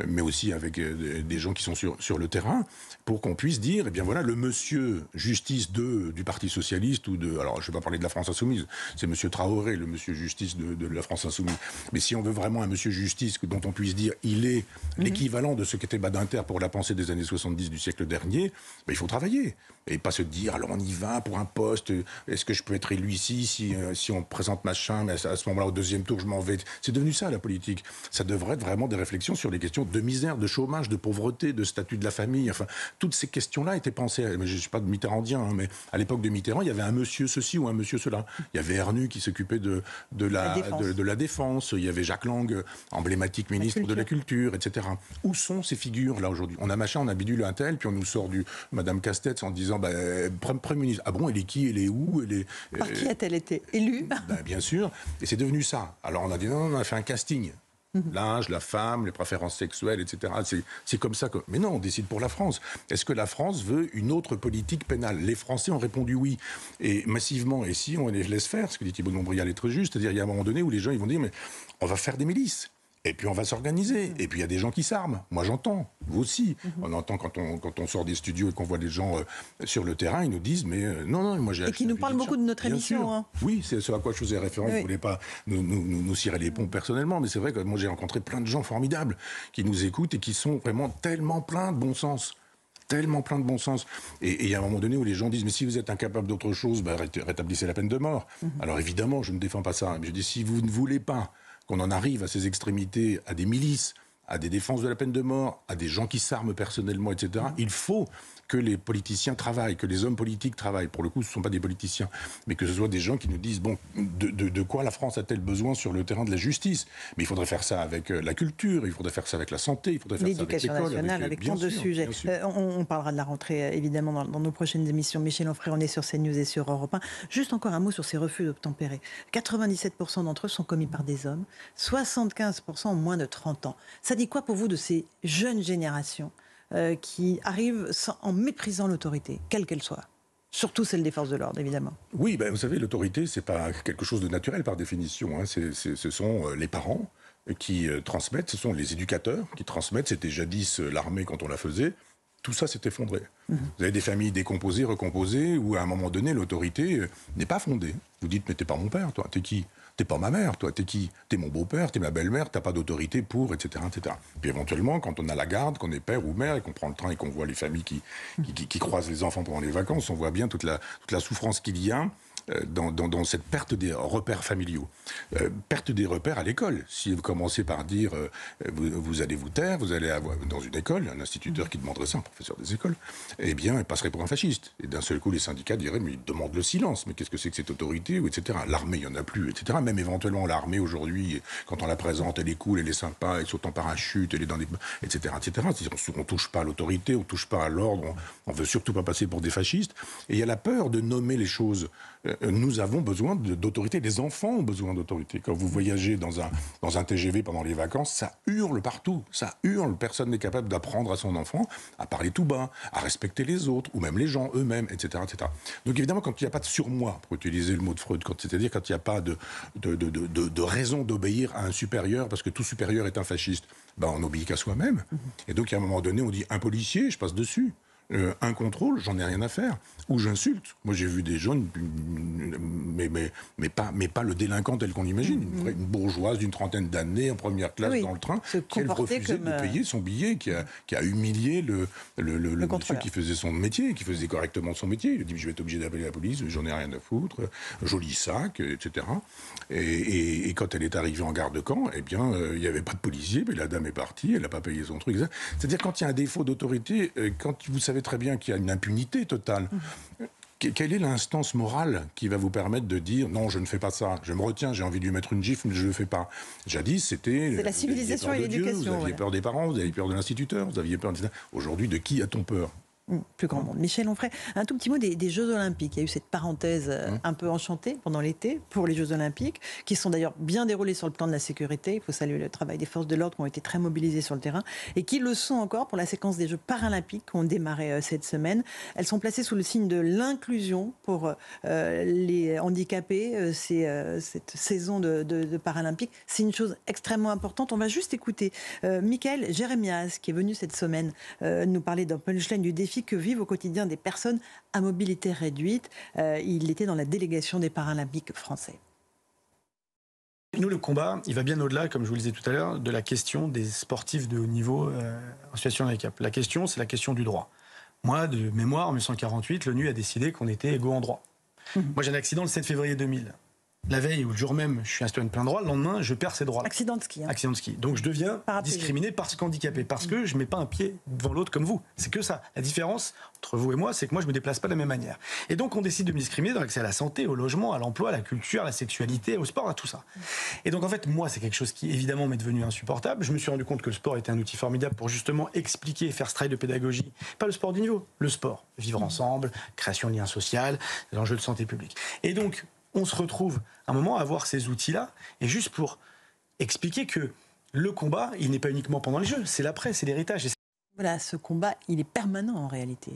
mais aussi avec des gens qui sont sur le terrain pour qu'on puisse dire, eh bien voilà, le monsieur justice du Parti Socialiste alors je ne vais pas parler de la France Insoumise, c'est monsieur Traoré, le monsieur justice de la France Insoumise. Mais si on veut vraiment un monsieur justice dont on puisse dire, il est l'équivalent de ce qu'était Badinter pour la pensée des années 70 du siècle dernier, il faut travailler. Et pas se dire, alors on y va pour un poste, est-ce que je peux être élu ici si on présente machin, mais à ce moment-là, au deuxième tour, je m'en vais. C'est devenu ça, la politique. Ça devrait être vraiment des réflexions sur les questions de misère, de chômage, de pauvreté, de statut de la famille. Enfin, toutes ces questions-là étaient pensées. Je ne suis pas de mitterrandien, mais à l'époque de Mitterrand, il y avait un monsieur ceci ou un monsieur cela. Il y avait Ernu qui s'occupait de la défense. Il y avait Jacques Lang, emblématique ministre de la Culture, etc. Où sont ces figures-là aujourd'hui? On a machin, on a bidule un tel, puis on nous sort du Madame Castex en disant Premier ministre. Ah bon, elle est qui? Elle est où? Par qui a-t-elle été élue? Bien sûr. Et c'est devenu ça. Alors on a dit non, on a fait un casting. L'âge, la femme, les préférences sexuelles, etc. C'est comme ça que... Mais non, on décide pour la France. Est-ce que la France veut une autre politique pénale? Les Français ont répondu oui. Et massivement, et si on les laisse faire, ce que dit Thibault de Montbrial est très juste, c'est-à-dire il y a un moment donné où les gens ils vont dire mais on va faire des milices. Et puis on va s'organiser. Et puis il y a des gens qui s'arment. Moi j'entends. Vous aussi. On entend quand on sort des studios et qu'on voit des gens sur le terrain, ils nous disent mais non, moi j'ai... Et qui nous parlent beaucoup de notre émission. Hein. Oui, c'est ce à quoi je faisais référence. Oui. Je ne voulais pas nous cirer les pompes personnellement, mais c'est vrai que moi j'ai rencontré plein de gens formidables qui nous écoutent et qui sont vraiment tellement pleins de bon sens. Tellement plein de bon sens. Et il y a un moment donné où les gens disent mais si vous êtes incapable d'autre chose, rétablissez la peine de mort. Alors évidemment, je ne défends pas ça. Mais je dis si vous ne voulez pas qu'on en arrive à ces extrémités, à des milices, à des défenses de la peine de mort, à des gens qui s'arment personnellement, etc. Il faut que les politiciens travaillent, que les hommes politiques travaillent. Pour le coup, ce ne sont pas des politiciens, mais que ce soit des gens qui nous disent, bon, de quoi la France a-t-elle besoin sur le terrain de la justice? Mais il faudrait faire ça avec la culture, il faudrait faire ça avec la santé, il faudrait faire ça avec l'école. L'éducation nationale, avec tant de sujets. On parlera de la rentrée, évidemment, dans nos prochaines émissions. Michel Onfray, on est sur CNews et sur Europe 1. Juste encore un mot sur ces refus d'obtempérer. 97% d'entre eux sont commis par des hommes, 75% ont moins de 30 ans. Ça dit quoi pour vous de ces jeunes générations qui arrivent en méprisant l'autorité, quelle qu'elle soit? Surtout celle des forces de l'ordre, évidemment. Oui, vous savez, l'autorité, c'est pas quelque chose de naturel par définition. Hein. Ce sont les parents qui transmettent, ce sont les éducateurs qui transmettent. C'était jadis l'armée quand on la faisait. Tout ça s'est effondré. Vous avez des familles décomposées, recomposées, où à un moment donné, l'autorité n'est pas fondée. Vous dites, mais t'es pas mon père, toi, t'es qui? T'es pas ma mère, toi, t'es qui? T'es mon beau-père, t'es ma belle-mère, t'as pas d'autorité pour, etc., etc. Puis éventuellement, quand on a la garde, qu'on est père ou mère, et qu'on prend le train et qu'on voit les familles qui croisent les enfants pendant les vacances, on voit bien toute la souffrance qu'il y a dans cette perte des repères familiaux. Perte des repères à l'école. Si vous commencez par dire vous allez vous taire, vous allez avoir dans une école, un instituteur qui demanderait ça, un professeur des écoles, eh bien, il passerait pour un fasciste. Et d'un seul coup, les syndicats diraient, mais ils demandent le silence, mais qu'est-ce que c'est que cette autorité, ou etc. L'armée, il n'y en a plus, etc. Même éventuellement, l'armée, aujourd'hui, quand on la présente, elle est cool, elle est sympa, elle saute en parachute, elle est dans des... etc., etc. On ne touche pas à l'autorité, on ne touche pas à l'ordre, on ne veut surtout pas passer pour des fascistes. Et il y a la peur de nommer les choses. Nous avons besoin d'autorité, les enfants ont besoin d'autorité. Quand vous voyagez dans un TGV pendant les vacances, ça hurle partout, ça hurle. Personne n'est capable d'apprendre à son enfant à parler tout bas, à respecter les autres, ou même les gens eux-mêmes, etc., etc. Donc évidemment, quand il n'y a pas de surmoi, pour utiliser le mot de Freud, c'est-à-dire quand il n'y a pas de raison d'obéir à un supérieur, parce que tout supérieur est un fasciste, on n'obéit qu'à soi-même. Et donc à un moment donné, on dit un policier, je passe dessus. Un contrôle, j'en ai rien à faire. Ou j'insulte. Moi, j'ai vu des gens, mais pas le délinquant tel qu'on l'imagine. Une bourgeoise d'une trentaine d'années, en première classe dans le train, qui refusait de payer son billet, qui a humilié le monsieur qui faisait son métier, qui faisait correctement son métier. Il a dit, je vais être obligé d'appeler la police, j'en ai rien à foutre, joli sac, etc. Et quand elle est arrivée en gare de Caen, eh bien, il n'y avait pas de policier, mais la dame est partie, elle n'a pas payé son truc. C'est-à-dire, quand il y a un défaut d'autorité, quand vous savez très bien qu'il y a une impunité totale. Quelle est l'instance morale qui va vous permettre de dire non, je ne fais pas ça, je me retiens, j'ai envie de lui mettre une gifle, mais je ne le fais pas? Jadis, c'était... C'est la civilisation et l'éducation. Vous aviez peur des parents, vous aviez peur de l'instituteur, vous aviez peur... Aujourd'hui, de qui a-t-on peur? Plus grand monde. Michel Onfray, un tout petit mot des Jeux Olympiques. Il y a eu cette parenthèse un peu enchantée pendant l'été pour les Jeux Olympiques, qui sont d'ailleurs bien déroulés sur le plan de la sécurité. Il faut saluer le travail des forces de l'ordre qui ont été très mobilisées sur le terrain et qui le sont encore pour la séquence des Jeux Paralympiques qui ont démarré cette semaine. Elles sont placées sous le signe de l'inclusion pour les handicapés. Cette saison de Paralympiques, c'est une chose extrêmement importante. On va juste écouter Michael Jérémias, qui est venu cette semaine nous parler d'un punchline du défi que vivent au quotidien des personnes à mobilité réduite. Il était dans la délégation des Paralympiques français. Nous, le combat, il va bien au-delà, comme je vous le disais tout à l'heure, de la question des sportifs de haut niveau en situation de handicap. La question, c'est la question du droit. Moi, de mémoire, en 1948, l'ONU a décidé qu'on était égaux en droit. Moi, j'ai un accident le 7 février 2000. La veille ou le jour même, je suis installé de plein droit. Le lendemain, je perds ces droits. Accident de ski. Accident de ski. Donc je deviens discriminé parce qu'handicapé. Parce que je ne mets pas un pied devant l'autre comme vous. C'est que ça. La différence entre vous et moi, c'est que moi, je ne me déplace pas de la même manière. Et donc, on décide de me discriminer dans l'accès à la santé, au logement, à l'emploi, à la culture, à la sexualité, au sport, à tout ça. Et donc, en fait, moi, c'est quelque chose qui, évidemment, m'est devenu insupportable. Je me suis rendu compte que le sport était un outil formidable pour justement expliquer et faire ce travail de pédagogie. Pas le sport du niveau, le sport. Vivre ensemble, création de liens sociaux, des enjeux de santé publique. Et donc, on se retrouve à un moment à avoir ces outils-là, et juste pour expliquer que le combat, il n'est pas uniquement pendant les Jeux, c'est l'après, c'est l'héritage. Voilà, ce combat, il est permanent en réalité.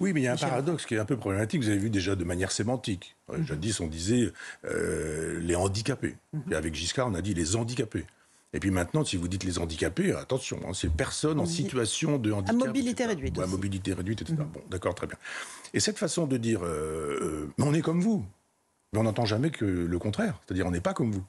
Oui, mais il y a un paradoxe qui est un peu problématique. Vous avez vu déjà de manière sémantique. Jadis, on disait les handicapés. Et avec Giscard, on a dit les handicapés. Et puis maintenant, si vous dites les handicapés, attention, c'est personnes en situation de handicap. À mobilité réduite. Ou à mobilité réduite, etc. Bon, d'accord, très bien. Et cette façon de dire, mais on est comme vous. Mais on n'entend jamais que le contraire, c'est-à-dire on n'est pas comme vous.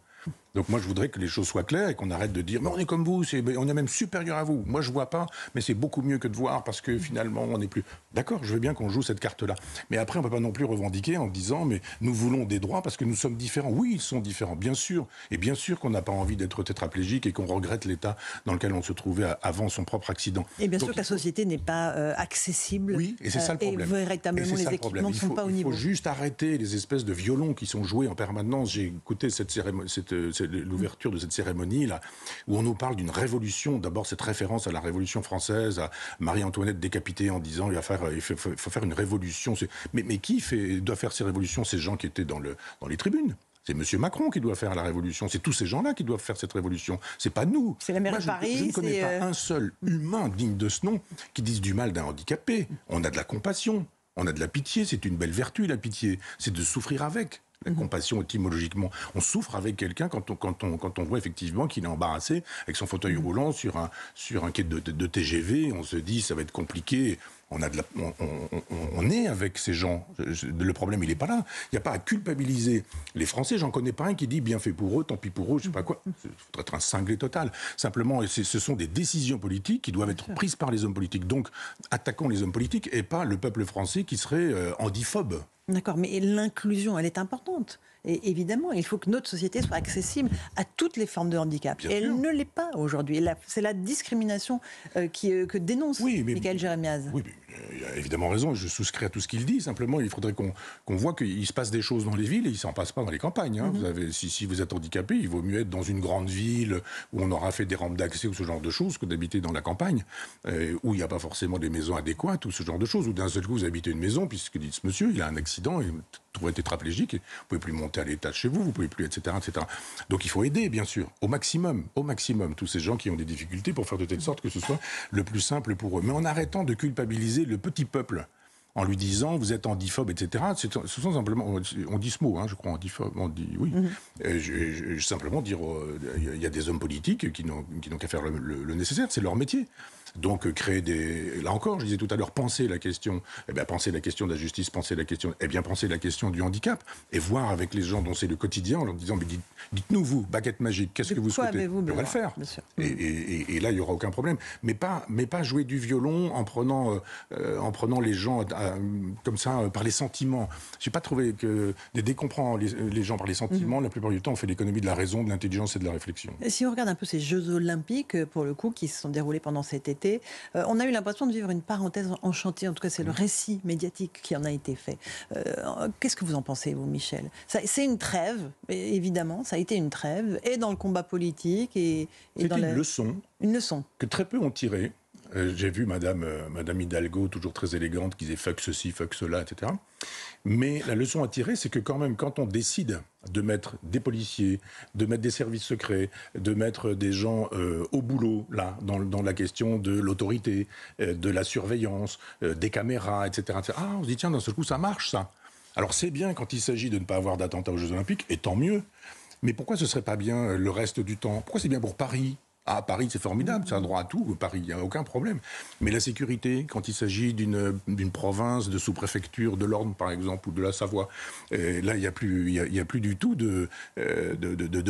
Donc moi, je voudrais que les choses soient claires et qu'on arrête de dire « mais on est comme vous, on est même supérieur à vous ». Moi, je vois pas, mais c'est beaucoup mieux que de voir parce que finalement, on n'est plus... D'accord, je veux bien qu'on joue cette carte-là. Mais après, on ne peut pas non plus revendiquer en disant « mais nous voulons des droits parce que nous sommes différents ». Oui, ils sont différents, bien sûr. Et bien sûr qu'on n'a pas envie d'être tétraplégique et qu'on regrette l'état dans lequel on se trouvait avant son propre accident. Et bien sûr que la société n'est pas accessible. Oui, et c'est ça le problème. Et véritablement, les équipements ne sont pas au niveau. Il faut juste arrêter les espèces de violons qui sont joués en permanence. J'ai écouté l'ouverture de cette cérémonie-là, où on nous parle d'une révolution. D'abord, cette référence à la Révolution française, à Marie-Antoinette décapitée en disant il faut faire une révolution. Mais qui doit faire ces révolutions? Ces gens qui étaient dans les tribunes. C'est M. Macron qui doit faire la révolution. C'est tous ces gens-là qui doivent faire cette révolution. C'est pas nous. C'est la maire de Paris. Je ne connais pas un seul humain digne de ce nom qui dise du mal d'un handicapé. On a de la compassion, on a de la pitié. C'est une belle vertu, la pitié. C'est de souffrir avec. La compassion, étymologiquement, on souffre avec quelqu'un quand on voit effectivement qu'il est embarrassé avec son fauteuil roulant sur un quai de TGV. On se dit ça va être compliqué. On est avec ces gens. Le problème, il n'est pas là. Il n'y a pas à culpabiliser les Français. J'en connais pas un qui dit bien fait pour eux, tant pis pour eux, je sais pas quoi. Il faudrait être un cinglé total. Simplement, ce sont des décisions politiques qui doivent être prises par les hommes politiques. Donc, attaquons les hommes politiques et pas le peuple français qui serait handiphobe. D'accord, mais l'inclusion, elle est importante. Et évidemment, il faut que notre société soit accessible à toutes les formes de handicap. Et elle ne l'est pas aujourd'hui. C'est la discrimination que dénonce Michaël Jérémiaz. Oui, mais il a évidemment raison. Je souscris à tout ce qu'il dit. Simplement, il faudrait qu'on voit qu'il se passe des choses dans les villes et il ne s'en passe pas dans les campagnes. Hein. Si vous êtes handicapé, il vaut mieux être dans une grande ville où on aura fait des rampes d'accès ou ce genre de choses que d'habiter dans la campagne, où il n'y a pas forcément des maisons adéquates ou ce genre de choses, où d'un seul coup vous habitez une maison, puisque dit ce monsieur, il a un accident, il trouve tétraplégique, et vous ne pouvez plus monter à l'étage chez vous, vous ne pouvez plus, etc., etc. Donc il faut aider, bien sûr, au maximum, tous ces gens qui ont des difficultés pour faire de telle sorte que ce soit le plus simple pour eux. Mais en arrêtant de culpabiliser le petit peuple, en lui disant vous êtes handiphobe, etc. Ce sont simplement, on dit ce mot, hein, je crois, handiphobe, on dit oui. Simplement dire, il y a des hommes politiques qui n'ont qu'à faire le nécessaire, c'est leur métier. Donc créer là encore, je disais tout à l'heure, penser la question de la justice, penser la question du handicap, et voir avec les gens dont c'est le quotidien, en leur disant, mais dites-nous vous, baguette magique, qu'est-ce que vous souhaitez? On va le faire. Et là, il n'y aura aucun problème. Mais pas jouer du violon en prenant les gens comme ça par les sentiments. J'ai pas trouvé que dès qu'on prend les gens par les sentiments, la plupart du temps, on fait l'économie de la raison, de l'intelligence et de la réflexion. Et si on regarde un peu ces Jeux Olympiques, pour le coup, qui se sont déroulés pendant cet été, on a eu l'impression de vivre une parenthèse enchantée. En tout cas, c'est le récit médiatique qui en a été fait. Qu'est-ce que vous en pensez, vous, Michel? C'est une trêve, évidemment. Ça a été une trêve, et dans le combat politique, et dans une leçon. Une leçon. Que très peu ont tiré. J'ai vu Madame Hidalgo, toujours très élégante, qui disait « fuck ceci, fuck cela », etc. Mais la leçon à tirer, c'est que quand même, quand on décide de mettre des policiers, de mettre des services secrets, de mettre des gens au boulot, là, dans la question de l'autorité, de la surveillance, des caméras, etc., etc. Ah, on se dit, tiens, d'un seul coup, ça marche, ça. Alors c'est bien quand il s'agit de ne pas avoir d'attentat aux Jeux Olympiques, et tant mieux. Mais pourquoi ce ne serait pas bien le reste du temps? Pourquoi c'est bien pour Paris? Ah, Paris, c'est formidable, c'est un droit à tout, Paris, il n'y a aucun problème. Mais la sécurité, quand il s'agit d'une province, de sous-préfecture, de l'Orne, par exemple, ou de la Savoie, là, il n'y a plus du tout de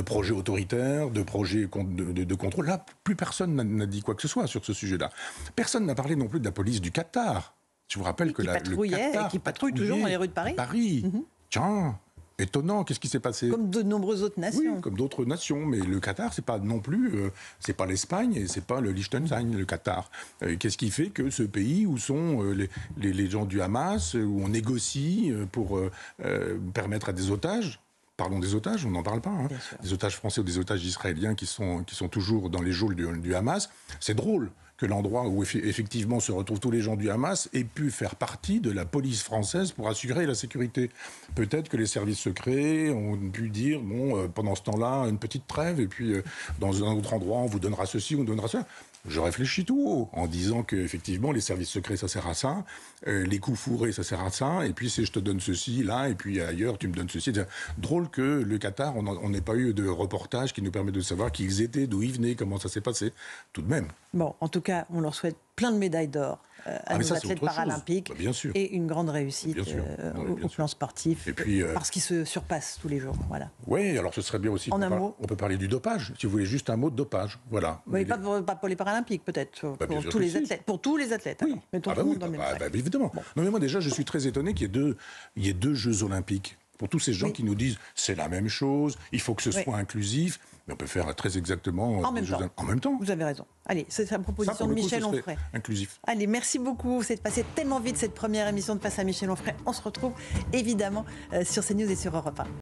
projet autoritaire, de projet de contrôle. Là, plus personne n'a dit quoi que ce soit sur ce sujet-là. Personne n'a parlé non plus de la police du Qatar. Je vous rappelle que le Qatar qui patrouille toujours dans les rues de Paris. Tiens, étonnant, qu'est-ce qui s'est passé? Comme de nombreuses autres nations. Oui, comme d'autres nations, mais le Qatar, c'est pas non plus, c'est pas l'Espagne et c'est pas le Liechtenstein, le Qatar. Qu'est-ce qui fait que ce pays où sont les gens du Hamas, où on négocie pour permettre à des otages, parlons des otages, on n'en parle pas, hein, des otages français ou des otages israéliens qui sont toujours dans les geôles du Hamas, c'est drôle que l'endroit où effectivement se retrouvent tous les gens du Hamas ait pu faire partie de la police française pour assurer la sécurité. Peut-être que les services secrets ont pu dire, bon, pendant ce temps-là, une petite trêve, et puis dans un autre endroit, on vous donnera ceci, on vous donnera ça. Je réfléchis tout haut, en disant qu'effectivement, les services secrets, ça sert à ça, les coups fourrés, ça sert à ça, et puis si je te donne ceci, là, et puis ailleurs, tu me donnes ceci. Drôle que le Qatar, on n'ait pas eu de reportage qui nous permet de savoir qui ils étaient, d'où ils venaient, comment ça s'est passé, tout de même. Bon, en tout cas, on leur souhaite plein de médailles d'or à nos athlètes paralympiques. Bien sûr. Et une grande réussite au plan sportif, et puis, parce qu'ils se surpassent tous les jours. Voilà. Oui, alors ce serait bien aussi, on peut parler du dopage, si vous voulez juste un mot de dopage. Voilà. Oui, pas pour les paralympiques peut-être, pour tous les athlètes. Pour tous les athlètes, oui. Mettons tout le monde dans le même sac. Évidemment. Bon. Non mais moi déjà je suis très étonné qu'il y ait deux Jeux Olympiques. Pour tous ces gens qui nous disent c'est la même chose, il faut que ce soit inclusif, mais on peut faire très exactement en même temps. Vous avez raison. Allez, c'est la proposition de Michel Onfray. Inclusif. Allez, merci beaucoup. C'est passé tellement vite cette première émission de Face à Michel Onfray. On se retrouve évidemment sur CNews et sur Europe 1.